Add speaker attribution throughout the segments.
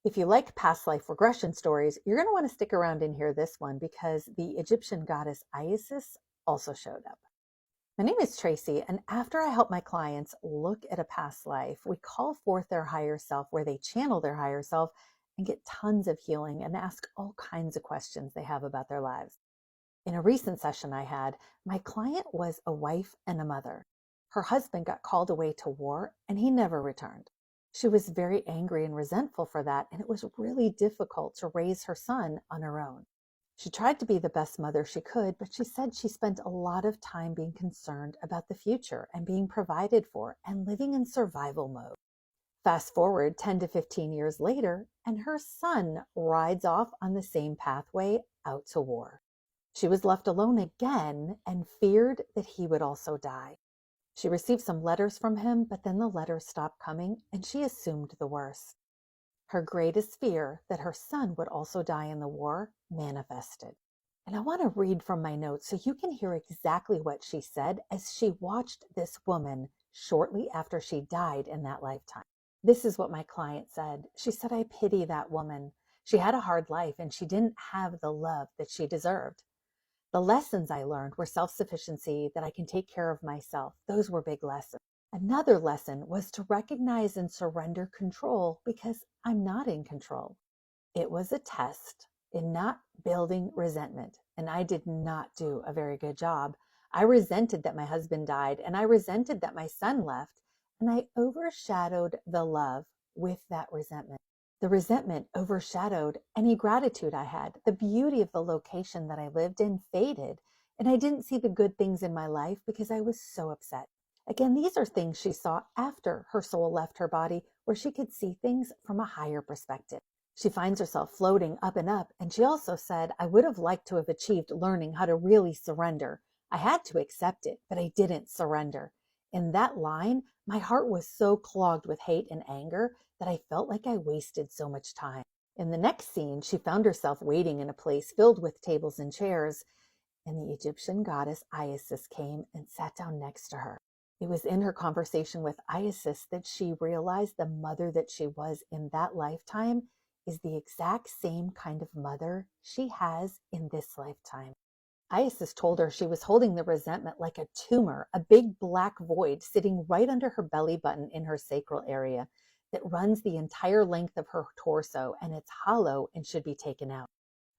Speaker 1: If you like past life regression stories, you're going to want to stick around and hear this one because the Egyptian goddess Isis also showed up. My name is Tracy, and after I help my clients look at a past life, we call forth their higher self, where they channel their higher self and get tons of healing and ask all kinds of questions they have about their lives. In a recent session I had, my client was a wife and a mother. Her husband got called away to war and he never returned. She was very angry and resentful for that, and it was really difficult to raise her son on her own. She tried to be the best mother she could, but she said she spent a lot of time being concerned about the future and being provided for and living in survival mode. Fast forward 10 to 15 years later, and her son rides off on the same pathway out to war. She was left alone again and feared that he would also die. She received some letters from him, but then the letters stopped coming and she assumed the worst. Her greatest fear, that her son would also die in the war, manifested. And I want to read from my notes so you can hear exactly what she said as she watched this woman shortly after she died in that lifetime. This is what my client said. She said, "I pity that woman. She had a hard life and she didn't have the love that she deserved. The lessons I learned were self-sufficiency, that I can take care of myself. Those were big lessons. Another lesson was to recognize and surrender control because I'm not in control. It was a test in not building resentment, and I did not do a very good job. I resented that my husband died, and I resented that my son left, and I overshadowed the love with that resentment. The resentment overshadowed any gratitude I had. The beauty of the location that I lived in faded, and I didn't see the good things in my life because I was so upset." Again, these are things she saw after her soul left her body, where she could see things from a higher perspective. She finds herself floating up and up, and she also said, "I would have liked to have achieved learning how to really surrender. I had to accept it, but I didn't surrender." In that line, my heart was so clogged with hate and anger that I felt like I wasted so much time. In the next scene, she found herself waiting in a place filled with tables and chairs, and the Egyptian goddess Isis came and sat down next to her. It was in her conversation with Isis that she realized the mother that she was in that lifetime is the exact same kind of mother she has in this lifetime. Isis told her she was holding the resentment like a tumor, a big black void sitting right under her belly button in her sacral area that runs the entire length of her torso, and it's hollow and should be taken out.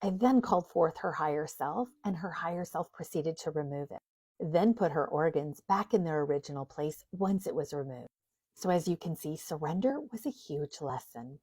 Speaker 1: I then called forth her higher self, and her higher self proceeded to remove it, then put her organs back in their original place once it was removed. So as you can see, surrender was a huge lesson.